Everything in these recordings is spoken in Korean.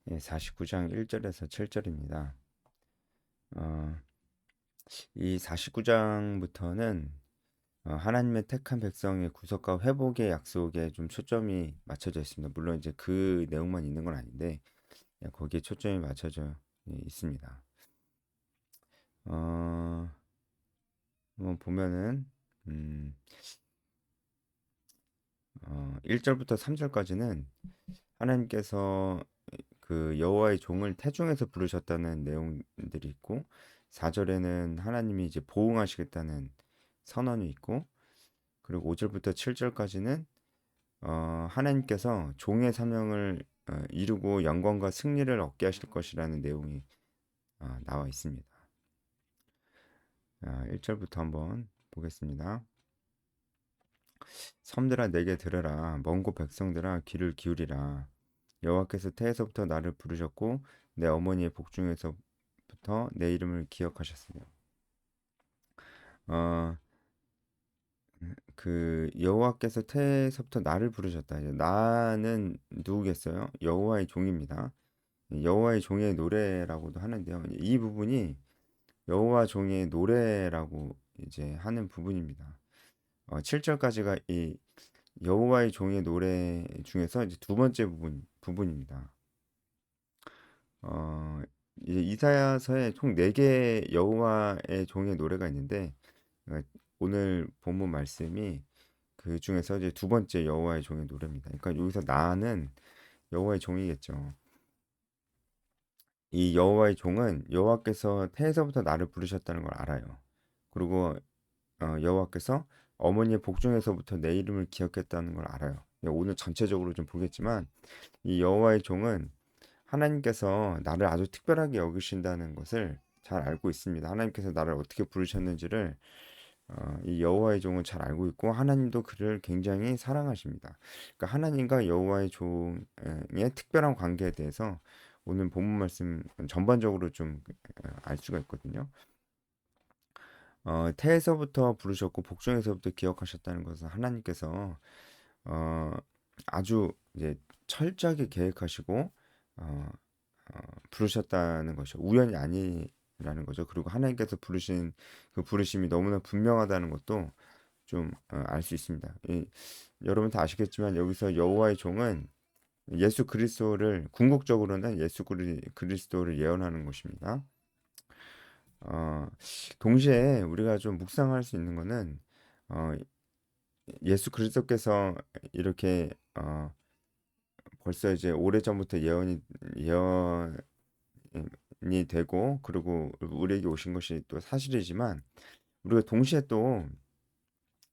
49장 1절에서 7절입니다. 이 49장부터는 하나님의 택한 백성의 구속과 회복의 약속에 좀 초점이 맞춰져 있습니다. 물론 이제 그 내용만 있는 건 아닌데 거기에 초점이 맞춰져 있습니다. 한번 보면은 음, 1절부터 3절까지는 하나님께서 그 여호와의 종을 태중에서 부르셨다는 내용들이 있고 4절에는 하나님이 이제 보응하시겠다는 선언이 있고 그리고 5절부터 7절까지는 하나님께서 종의 사명을 이루고 영광과 승리를 얻게 하실 것이라는 내용이 나와 있습니다. 1절부터 한번 보겠습니다. 섬들아 내게 들으라 먼 곳 백성들아 귀를 기울이라 여호와께서 태에서부터 나를 부르셨고 내 어머니의 복중에서부터 내 이름을 기억하셨으며 어, 그 여호와께서 태에서부터 나를 부르셨다. 이제 나는 누구겠어요? 여호와의 종입니다. 여호와의 종의 노래라고도 하는데요. 이 부분이 여호와 종의 노래라고 이제 하는 부분입니다. 7절까지가 이 여호와의 종의 노래 중에서 이제 두 번째 부분입니다. 어, 이제 이사야서에 총 4개 여호와의 종의 노래가 있는데 어, 오늘 본문 말씀이 그 중에서 이제 두 번째 여호와의 종의 노래입니다. 그러니까 여기서 나는 여호와의 종이겠죠. 이 여호와의 종은 여호와께서 태에서부터 나를 부르셨다는 걸 알아요. 그리고 여호와께서 어머니의 복중에서부터 내 이름을 기억했다는 걸 알아요. 오늘 전체적으로 좀 보겠지만 이 여호와의 종은 하나님께서 나를 아주 특별하게 여기신다는 것을 잘 알고 있습니다. 하나님께서 나를 어떻게 부르셨는지를 이 여호와의 종은 잘 알고 있고 하나님도 그를 굉장히 사랑하십니다. 그러니까 하나님과 여호와의 종의 특별한 관계에 대해서 오늘 본문 말씀 전반적으로 좀 알 수가 있거든요. 태에서부터 부르셨고 복중에서부터 기억하셨다는 것은 하나님께서 어, 아주 이제 철저하게 계획하시고 어, 부르셨다는 것이죠. 우연이 아니라는 거죠. 그리고 하나님께서 부르신 그 부르심이 너무나 분명하다는 것도 좀 알 수 있습니다. 여러분 다 아시겠지만 여기서 여호와의 종은 예수 그리스도를 궁극적으로는 예수 그리스도를 예언하는 것입니다. 어, 동시에 우리가 좀 묵상할 수 있는 것은 어, 예수 그리스도께서 이렇게 벌써 이제 오래전부터 예언이 되고 그리고 우리에게 오신 것이 또 사실이지만 우리가 동시에 또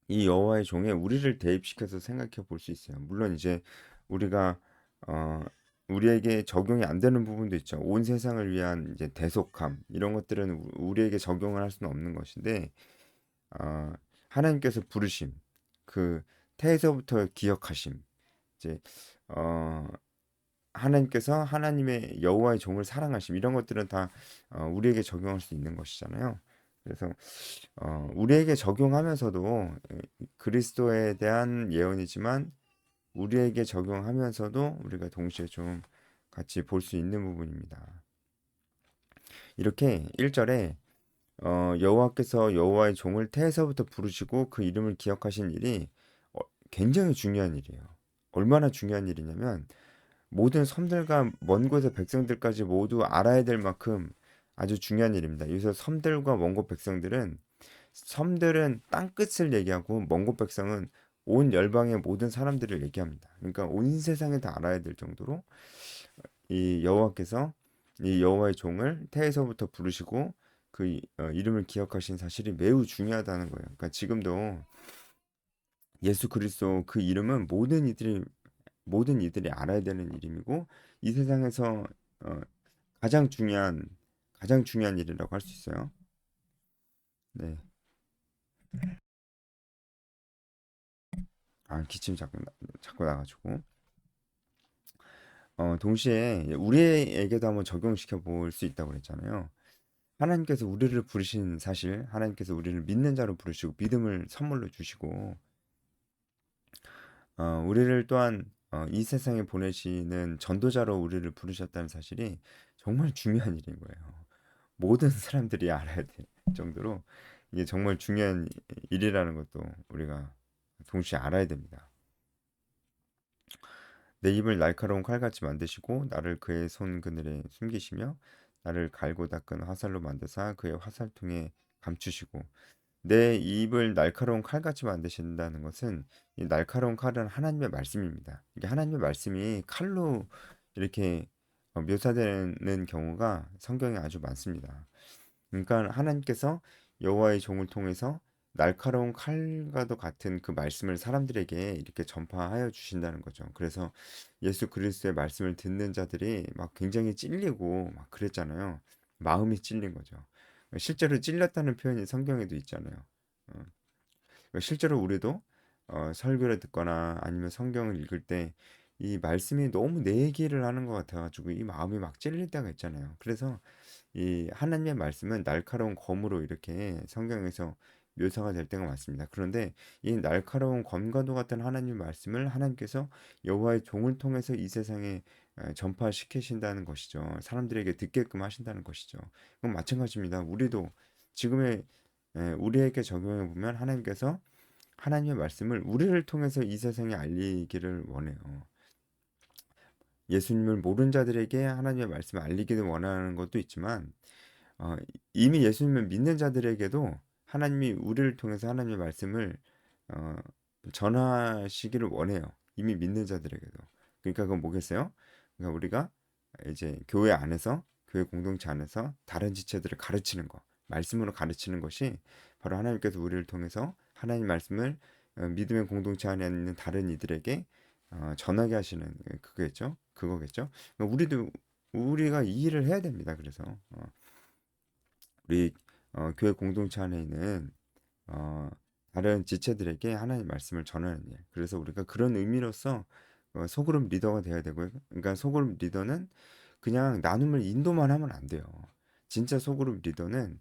이 여호와의 종에 우리를 대입시켜서 생각해 볼 수 있어요. 물론 이제 우리가 어, 우리에게 적용이 안 되는 부분도 있죠. 온 세상을 위한 이제 대속함 이런 것들은 우리에게 적용을 할 수는 없는 것인데 어, 하나님께서 부르심 그 태에서부터 기억하심 이제 어, 하나님께서 하나님의 여호와의 종을 사랑하심 이런 것들은 다 우리에게 적용할 수 있는 것이잖아요. 그래서 우리에게 적용하면서도 그리스도에 대한 예언이지만 우리에게 적용하면서도 우리가 동시에 좀 같이 볼 수 있는 부분입니다. 이렇게 1절에 여호와께서 여호와의 종을 태에서부터 부르시고 그 이름을 기억하신 일이 어, 굉장히 중요한 일이에요. 얼마나 중요한 일이냐면 모든 섬들과 먼 곳의 백성들까지 모두 알아야 될 만큼 아주 중요한 일입니다. 여기서 섬들과 먼 곳 백성들은 섬들은 땅끝을 얘기하고 먼 곳 백성은 온 열방의 모든 사람들을 얘기합니다. 그러니까 온 세상에 다 알아야 될 정도로 이 여호와께서 이 여호와의 종을 태에서부터 부르시고 그 이름을 기억하신 사실이 매우 중요하다는 거예요. 그러니까 지금도 예수 그리스도 그 이름은 모든 이들이 알아야 되는 이름이고 이 세상에서 어, 가장 중요한 가장 중요한 일이라고 할 수 있어요. 네. 기침 자꾸 나가지고 동시에 우리에게도 한번 적용시켜 볼 수 있다고 그랬잖아요. 하나님께서 우리를 부르신 사실, 하나님께서 우리를 믿는 자로 부르시고 믿음을 선물로 주시고 우리를 또한 이 세상에 보내시는 전도자로 우리를 부르셨다는 사실이 정말 중요한 일인 거예요. 모든 사람들이 알아야 될 정도로 이게 정말 중요한 일이라는 것도 우리가 동시에 알아야 됩니다. 내 입을 날카로운 칼같이 만드시고 나를 그의 손 그늘에 숨기시며 나를 갈고 닦은 화살로 만드사 그의 화살통에 감추시고 내 입을 날카로운 칼같이 만드신다는 것은 이 날카로운 칼은 하나님의 말씀입니다. 이게 하나님의 말씀이 칼로 이렇게 묘사되는 경우가 성경에 아주 많습니다. 그러니까 하나님께서 여호와의 종을 통해서 날카로운 칼과도 같은 그 말씀을 사람들에게 이렇게 전파하여 주신다는 거죠. 그래서 예수 그리스도의 말씀을 듣는 자들이 막 굉장히 찔리고 막 그랬잖아요. 마음이 찔린 거죠. 실제로 찔렸다는 표현이 성경에도 있잖아요. 어, 실제로 우리도 설교를 듣거나 아니면 성경을 읽을 때 이 말씀이 너무 내 얘기를 하는 것 같아가지고 이 마음이 막 찔릴 때가 있잖아요. 그래서 이 하나님의 말씀은 날카로운 검으로 이렇게 성경에서 묘사가 될 때가 많습니다. 그런데 이 날카로운 검과도 같은 하나님의 말씀을 하나님께서 여호와의 종을 통해서 이 세상에 전파시키신다는 것이죠. 사람들에게 듣게끔 하신다는 것이죠. 그럼 마찬가지입니다. 우리도 지금의 우리에게 적용해 보면 하나님께서 하나님의 말씀을 우리를 통해서 이 세상에 알리기를 원해요. 예수님을 모르는 자들에게 하나님의 말씀을 알리기를 원하는 것도 있지만 어, 이미 예수님을 믿는 자들에게도 하나님이 우리를 통해서 하나님의 말씀을 어, 전하시기를 원해요. 이미 믿는 자들에게도. 그러니까 그건 뭐겠어요? 그러니까 우리가 이제 교회 안에서 교회 공동체 안에서 다른 지체들을 가르치는 거, 말씀으로 가르치는 것이 바로 하나님께서 우리를 통해서 하나님 말씀을 믿음의 공동체 안에 있는 다른 이들에게 전하게 하시는 그거겠죠. 그거겠죠. 그러니까 우리가 이 일을 해야 됩니다. 그래서 우리 교회 공동체 안에 있는 어, 다른 지체들에게 하나님 말씀을 전하는 일. 그래서 우리가 그런 의미로서 소그룹 리더가 돼야 되고요. 그러니까 소그룹 리더는 그냥 나눔을 인도만 하면 안 돼요. 진짜 소그룹 리더는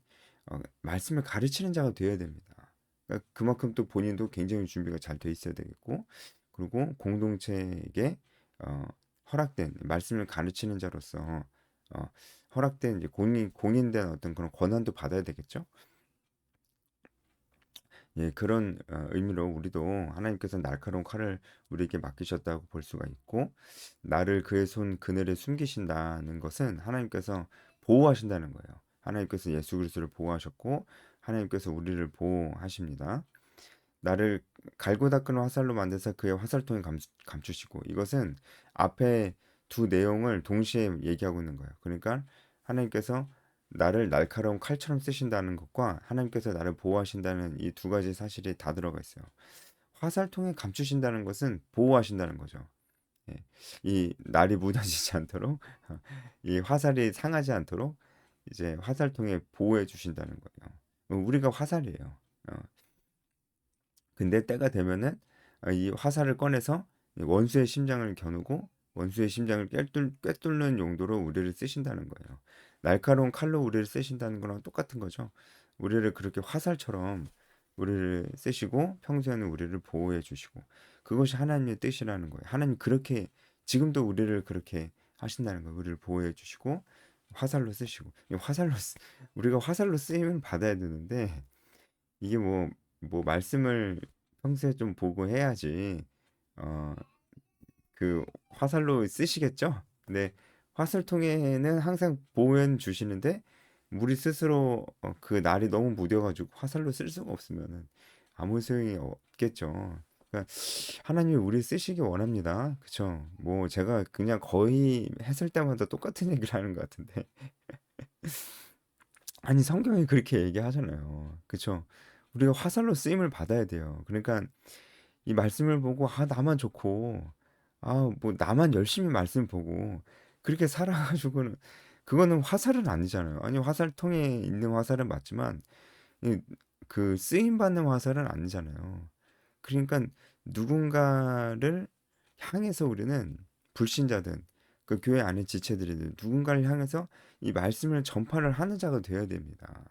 말씀을 가르치는 자가 되어야 됩니다. 그러니까 그만큼 또 본인도 굉장히 준비가 잘 돼 있어야 되겠고, 그리고 공동체에게 어, 허락된 말씀을 가르치는 자로서 어, 허락된 이제 공인된 어떤 그런 권한도 받아야 되겠죠. 예, 그런 의미로 우리도 하나님께서 날카로운 칼을 우리에게 맡기셨다고 볼 수가 있고, 나를 그의 손 그늘에 숨기신다는 것은 하나님께서 보호하신다는 거예요. 하나님께서 예수 그리스도를 보호하셨고, 하나님께서 우리를 보호하십니다. 나를 갈고 닦은 화살로 만드사 그의 화살통에 감추시고, 이것은 앞에 두 내용을 동시에 얘기하고 있는 거예요. 그러니까 하나님께서 나를 날카로운 칼처럼 쓰신다는 것과 하나님께서 나를 보호하신다는 이 두 가지 사실이 다 들어가 있어요. 화살통에 감추신다는 것은 보호하신다는 거죠. 예. 이 날이 무너지지 않도록 이 화살이 상하지 않도록 이제 화살통에 보호해 주신다는 거예요. 우리가 화살이에요. 어, 근데 때가 되면은 이 화살을 꺼내서 원수의 심장을 겨누고 원수의 심장을 꿰뚫는 용도로 우리를 쓰신다는 거예요. 날카로운 칼로 우리를 쓰신다는 거랑 똑같은 거죠. 우리를 그렇게 화살처럼 우리를 쓰시고 평소에는 우리를 보호해 주시고 그것이 하나님의 뜻이라는 거예요. 하나님 그렇게 지금도 우리를 그렇게 하신다는 거예요. 우리를 보호해 주시고 화살로 쓰시고 우리가 화살로 쓰임을 받아야 되는데 이게 뭐 말씀을 평소에 좀 보고 해야지 어 그 화살로 쓰시겠죠? 근데 화살통에는 항상 보호해 주시는데 우리 스스로 그 날이 너무 무뎌가지고 화살로 쓸 수가 없으면은 아무 소용이 없겠죠. 그러니까 하나님이 우리 쓰시기 원합니다. 그쵸? 뭐 제가 그냥 거의 했을 때마다 똑같은 얘기를 하는 것 같은데 아니 성경이 그렇게 얘기하잖아요. 그쵸? 우리가 화살로 쓰임을 받아야 돼요. 그러니까 이 말씀을 보고 아 나만 좋고 아 뭐 나만 열심히 말씀 보고 그렇게 살아가지고는 그거는 화살은 아니잖아요. 아니 화살통에 있는 화살은 맞지만 이 그 쓰임 받는 화살은 아니잖아요. 그러니까 누군가를 향해서 우리는 불신자든 그 교회 안에 지체들이든 누군가를 향해서 이 말씀을 전파를 하는 자가 되어야 됩니다.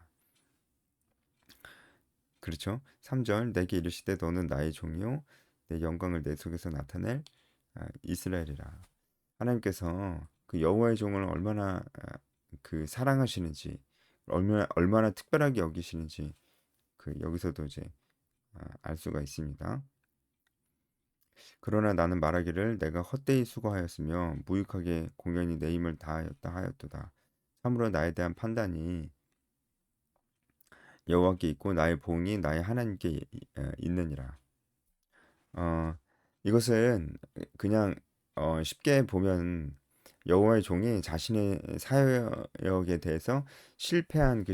그렇죠? 3절 내게 이르시되 너는 나의 종이요 내 영광을 내 속에서 나타낼 이스라엘이라. 하나님께서 그 여호와의 종을 얼마나 그 사랑하시는지, 얼마나 특별하게 여기시는지 그 여기서도 이제 알 수가 있습니다. 그러나 나는 말하기를 내가 헛되이 수고하였으며 무익하게 공연히 내 힘을 다하였다 하였도다. 참으로 나에 대한 판단이 여호와께 있고 나의 보응이 나의 하나님께 있느니라. 어, 이것은 그냥 쉽게 보면 여호와의 종이 자신의 사역에 대해서 실패한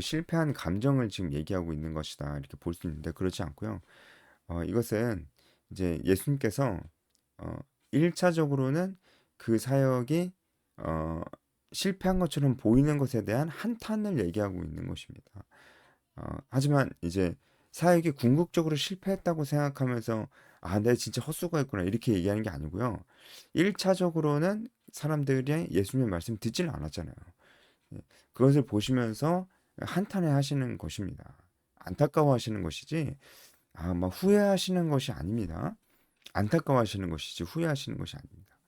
감정을 지금 얘기하고 있는 것이다 이렇게 볼 수 있는데 그렇지 않고요. 이것은 이제 예수님께서 어, 1차적으로는 그 사역이 어, 실패한 것처럼 보이는 것에 대한 한탄을 얘기하고 있는 것입니다. 하지만 이제 사역이 궁극적으로 실패했다고 생각하면서 내 진짜 헛수고했구나 이렇게 얘기하는 게 아니고요. 1차적으로는 사람들이 예수님의 말씀 듣지를 않았잖아요. 예, 그것을 보시면서 한탄해 하시는 것입니다. 안타까워하시는 것이지, 막 후회하시는 것이 아닙니다. 안타까워하시는 것이지 후회하시는 것이 아닙니다.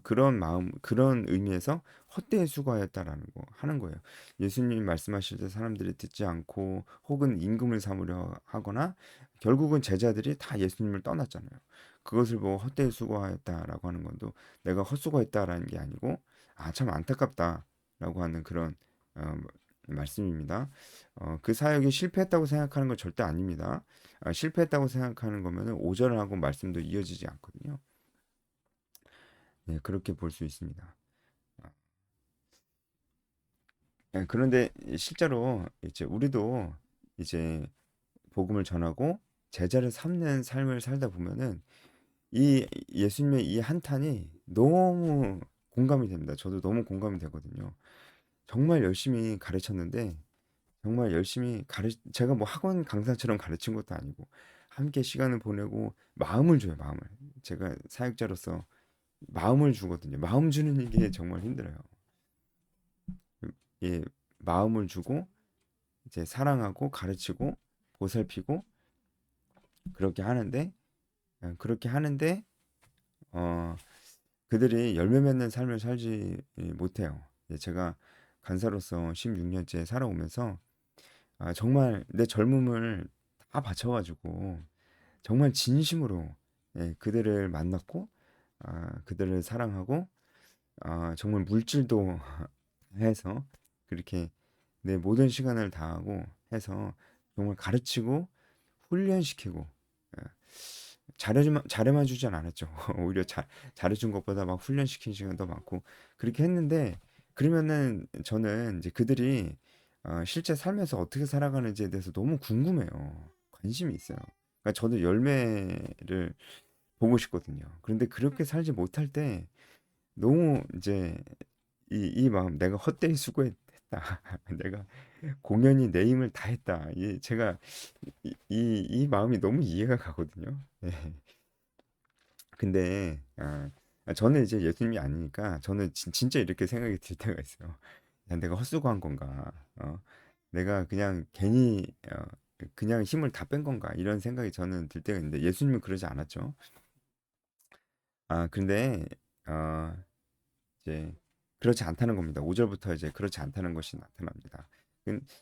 그런 마음, 그런 의미에서 헛되이 수고하였다라는 거 하는 거예요. 예수님이 말씀하실 때 사람들이 듣지 않고 혹은 임금을 삼으려 하거나 결국은 제자들이 다 예수님을 떠났잖아요. 그것을 보고 헛되이 수고하였다라고 하는 건도 내가 헛수고했다라는 게 아니고 참 안타깝다라고 하는 그런 어, 말씀입니다. 그 사역이 실패했다고 생각하는 건 절대 아닙니다. 실패했다고 생각하는 거면은 오절하고 말씀도 이어지지 않거든요. 네, 그렇게 볼 수 있습니다. 그런데 실제로 이제 우리도 이제 복음을 전하고 제자를 삼는 삶을 살다 보면은 이 예수님의 이 한탄이 너무 공감이 됩니다. 저도 너무 공감이 되거든요. 정말 열심히 가르쳤는데 정말 열심히 제가 뭐 학원 강사처럼 가르친 것도 아니고 함께 시간을 보내고 마음을 줘요, 마음을. 제가 사역자로서 마음을 주거든요. 마음 주는 게 정말 힘들어요. 예, 마음을 주고 이제 사랑하고 가르치고 보살피고 그렇게 하는데 어, 그들이 열매 맺는 삶을 살지 못해요. 제가 간사로서 16년째 살아오면서 정말 내 젊음을 다 바쳐가지고 정말 진심으로 그들을 만났고 그들을 사랑하고 정말 물질도 해서 그렇게 내 모든 시간을 다하고 해서 정말 가르치고 훈련시키고 예, 잘해만 주진 않았죠. 오히려 잘해준 것보다 막 훈련시킨 시간도 많고 그렇게 했는데 그러면은 저는 이제 그들이 실제 살면서 어떻게 살아가는지에 대해서 너무 궁금해요. 관심이 있어요. 그러니까 저도 열매를 보고 싶거든요. 그런데 그렇게 살지 못할 때 너무 이제 이 마음 내가 헛되이 수고했다. 내가 공연히 내 힘을 다했다. 제가 이 마음이 너무 이해가 가거든요. 네. 근데 저는 이제 예수님이 아니니까 저는 진짜 이렇게 생각이 들 때가 있어요. 야, 내가 헛수고한 건가? 내가 그냥 괜히 그냥 힘을 다 뺀 건가? 이런 생각이 저는 들 때가 있는데 예수님은 그러지 않았죠. 근데 어, 이제 그렇지 않다는 겁니다. 5절부터 이제 그렇지 않다는 것이 나타납니다.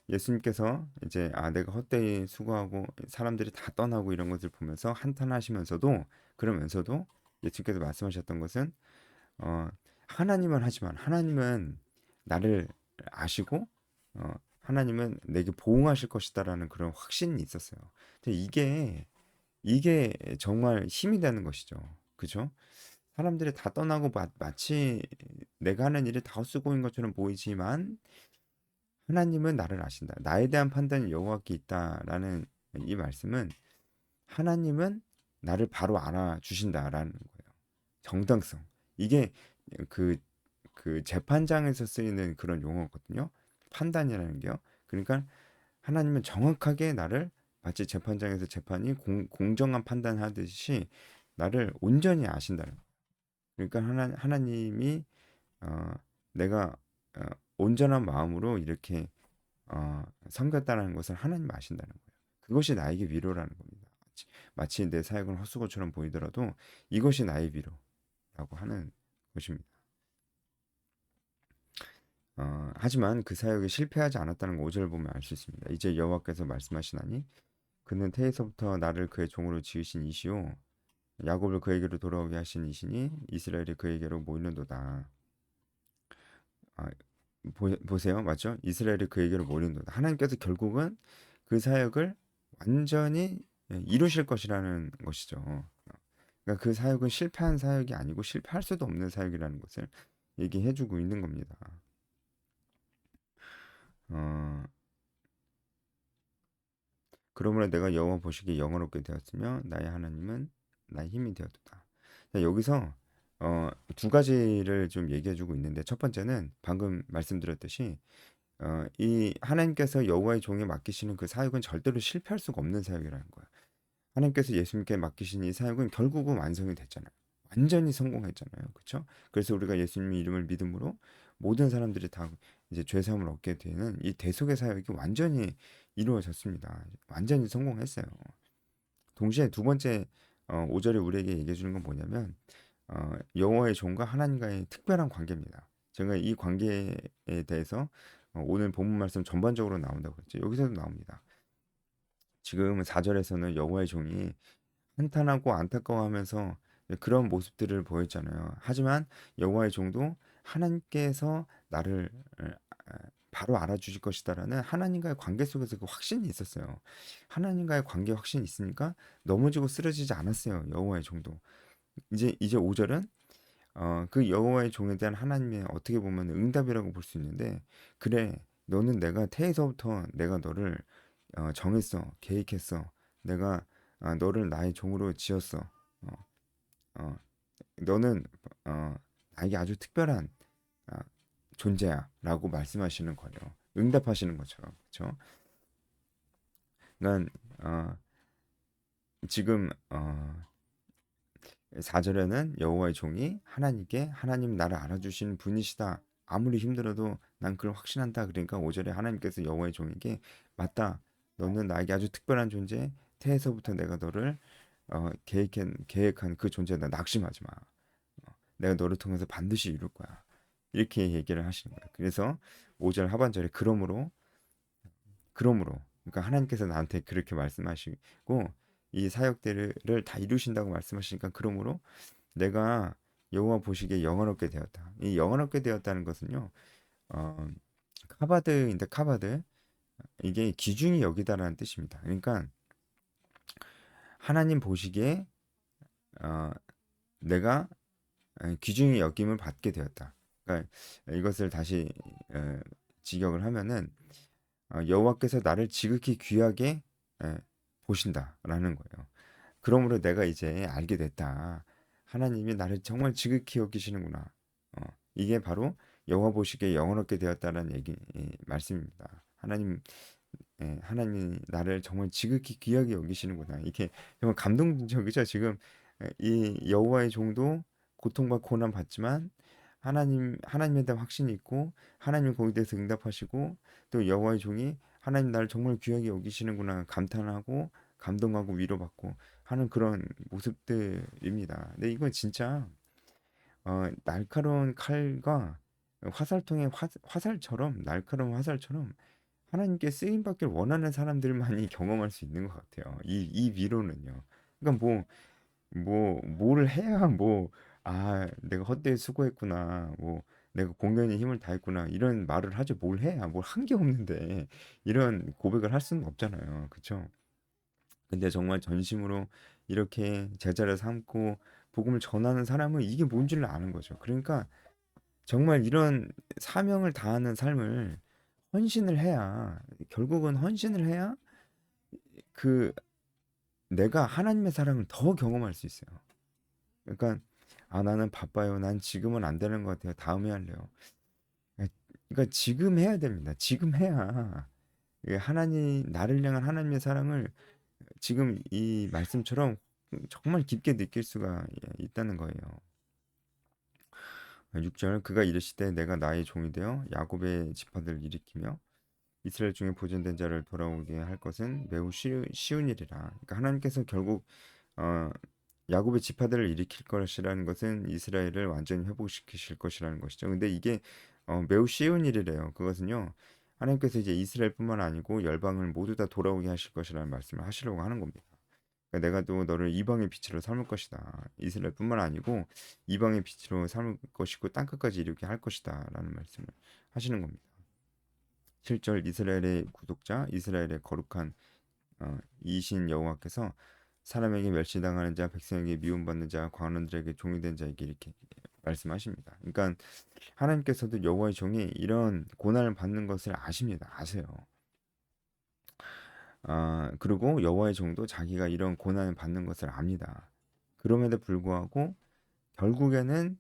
예수님께서 이제 내가 헛되이 수고하고 사람들이 다 떠나고 이런 것을 보면서 한탄하시면서도 그러면서도 예수님께서 말씀하셨던 것은 어, 하나님은 하지만 하나님은 나를 아시고 하나님은 내게 보응하실 것이다라는 그런 확신이 있었어요. 근데 이게 정말 힘이 되는 것이죠. 그죠? 사람들이 다 떠나고 마치 내가 하는 일이 다 헛수고인 것처럼 보이지만 하나님은 나를 아신다. 나에 대한 판단이 여호와께 있다라는 이 말씀은 하나님은 나를 바로 알아주신다라는 거예요. 정당성. 이게 그, 그 재판장에서 쓰이는 그런 용어거든요. 판단이라는 게요. 그러니까 하나님은 정확하게 나를 마치 재판장에서 재판이 공정한 판단하듯이 나를 온전히 아신다는 거예요. 그러니까 하나님이 어, 내가 어, 온전한 마음으로 이렇게 섬겼다는 것을 하나님 아신다는 거예요. 그것이 나에게 위로라는 겁니다. 마치 내 사역은 헛수고처럼 보이더라도 이것이 나의 위로. 하는 것입니다. 하지만 그 사역이 실패하지 않았다는 거 5절 보면 알 수 있습니다. 이제 여호와께서 말씀하시나니 그는 태에서부터 나를 그의 종으로 지으신 이시요 야곱을 그에게로 돌아오게 하신 이시니 이스라엘이 그에게로 모이는도다. 아, 보세요, 맞죠? 이스라엘이 그에게로 모이는도다. 하나님께서 결국은 그 사역을 완전히 이루실 것이라는 것이죠. 그러니까 그 사역은 실패한 사역이 아니고 실패할 수도 없는 사역이라는 것을 얘기해주고 있는 겁니다. 어, 그러므로 내가 여호와 보시기에 영화롭게 되었으며 나의 하나님은 나의 힘이 되었도다. 자, 여기서 두 가지를 좀 얘기해주고 있는데 첫 번째는 방금 말씀드렸듯이 이 하나님께서 여호와의 종에 맡기시는 그 사역은 절대로 실패할 수가 없는 사역이라는 거예요. 하나님께서 예수님께 맡기신 이 사역은 결국은 완성이 됐잖아요. 완전히 성공했잖아요. 그렇죠? 그래서 우리가 예수님 이름을 믿음으로 모든 사람들이 다 이제 죄 사함을 얻게 되는 이 대속의 사역이 완전히 이루어졌습니다. 완전히 성공했어요. 동시에 두 번째 5절에 우리에게 얘기해 주는 건 뭐냐면 여호와의 종과 하나님과의 특별한 관계입니다. 제가 이 관계에 대해서 오늘 본문 말씀 전반적으로 나온다고 그랬죠. 여기서도 나옵니다. 지금 4절에서는 여호와의 종이 한탄하고 안타까워하면서 그런 모습들을 보였잖아요. 하지만 여호와의 종도 하나님께서 나를 바로 알아주실 것이다라는 하나님과의 관계 속에서 그 확신이 있었어요. 하나님과의 관계 확신이 있으니까 넘어지고 쓰러지지 않았어요. 여호와의 종도. 이제 5절은 그 여호와의 종에 대한 하나님의 어떻게 보면 응답이라고 볼 수 있는데 그래 너는 내가 태에서부터 내가 너를 정했어 계획했어 내가 너를 나의 종으로 지었어 어, 어, 너는 나에게 아주 특별한 아, 존재야라고 말씀하시는 거예요. 응답하시는 것처럼 그렇죠? 그러니까 지금 4절에는 여호와의 종이 하나님께 하나님 나를 알아주시는 분이시다. 아무리 힘들어도 난 그걸 확신한다. 그러니까 5절에 하나님께서 여호와의 종에게 맞다. 너는 나에게 아주 특별한 존재. 태에서부터 내가 너를 계획한 그 존재다. 낙심하지 마. 내가 너를 통해서 반드시 이룰 거야. 이렇게 얘기를 하시는 거예요. 그래서 5절 하반절에 그러므로 그러니까 하나님께서 나한테 그렇게 말씀하시고 이 사역들을 다 이루신다고 말씀하시니까 그러므로 내가 여호와 보시기에 영원롭게 되었다. 이 영원롭게 되었다는 것은요. 어, 카바드인데 카바드 이게 귀중히 여기다라는 뜻입니다. 그러니까 하나님 보시기에 어, 내가 귀중히 여김을 받게 되었다. 그러니까 이것을 다시 어, 직역을 하면은 여호와께서 나를 지극히 귀하게 에, 보신다라는 거예요. 그러므로 내가 이제 알게 됐다. 하나님이 나를 정말 지극히 여기시는구나. 이게 바로 여호와 보시기에 영원롭게 되었다는 얘기 말씀입니다. 하나님이 나를 정말 지극히 귀하게 여기시는구나. 이게 정말 감동적이죠. 지금 이 여호와의 종도 고통받고 고난 받지만 하나님에 대한 확신이 있고 하나님 거기에 대해서 응답하시고 또 여호와의 종이 하나님 나를 정말 귀하게 여기시는구나 감탄하고 감동하고 위로받고 하는 그런 모습들입니다. 근데 이건 진짜 날카로운 칼과 화살통의 화살처럼 날카로운 화살처럼 하나님께 쓰임 받길 원하는 사람들만이 경험할 수 있는 것 같아요. 이 위로는요. 그러니까 뭐를 해야 내가 헛되이 수고했구나. 내가 공연에 힘을 다했구나. 이런 말을 하지 뭘 해야 뭘 한 게 없는데 이런 고백을 할 수는 없잖아요. 그쵸? 근데 정말 전심으로 이렇게 제자를 삼고 복음을 전하는 사람은 이게 뭔지를 아는 거죠. 그러니까 정말 이런 사명을 다하는 삶을 헌신을 해야 결국은 헌신을 해야 그 내가 하나님의 사랑을 더 경험할 수 있어요. 그러니까 나는 바빠요. 난 지금은 안 되는 것 같아요. 다음에 할래요. 그러니까 지금 해야 됩니다. 지금 해야 이게 하나님 나를 향한 하나님의 사랑을 지금 이 말씀처럼 정말 깊게 느낄 수가 있다는 거예요. 6절 그가 이르시되 내가 나의 종이 되어 야곱의 지파들을 일으키며 이스라엘 중에 보존된 자를 돌아오게 할 것은 매우 쉬운 일이라. 그러니까 하나님께서 결국 어, 야곱의 지파들을 일으킬 것이라는 것은 이스라엘을 완전히 회복시키실 것이라는 것이죠. 근데 이게 매우 쉬운 일이래요. 그것은요. 하나님께서 이제 이스라엘뿐만 아니고 열방을 모두 다 돌아오게 하실 것이라는 말씀을 하시려고 하는 겁니다. 그러니까 내가 또 너를 이방의 빛으로 삼을 것이다. 이스라엘뿐만 아니고 이방의 빛으로 삼을 것이고 땅끝까지 이르게 할 것이다라는 말씀을 하시는 겁니다. 7절 이스라엘의 구독자, 이스라엘의 거룩한 이신 여호와께서 사람에게 멸시당하는 자, 백성에게 미움받는 자, 관원들에게 종이 된 자에게 이렇게 말씀하십니다. 그러니까 하나님께서도 여호와의 종이 이런 고난을 받는 것을 아십니다. 아세요. 그리고 여호와의 종도 자기가 이런 고난을 받는 것을 압니다. 그럼에도 불구하고 결국에는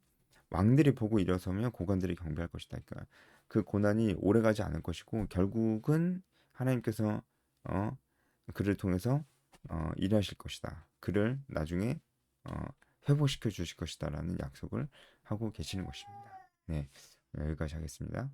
왕들이 보고 일어서면 고관들이 경배할 것이다. 그러니까 그 고난이 오래가지 않을 것이고 결국은 하나님께서 어, 그를 통해서 일하실 것이다. 그를 나중에 회복시켜 주실 것이다라는 약속을 하고 계시는 것입니다. 네, 여기까지 하겠습니다.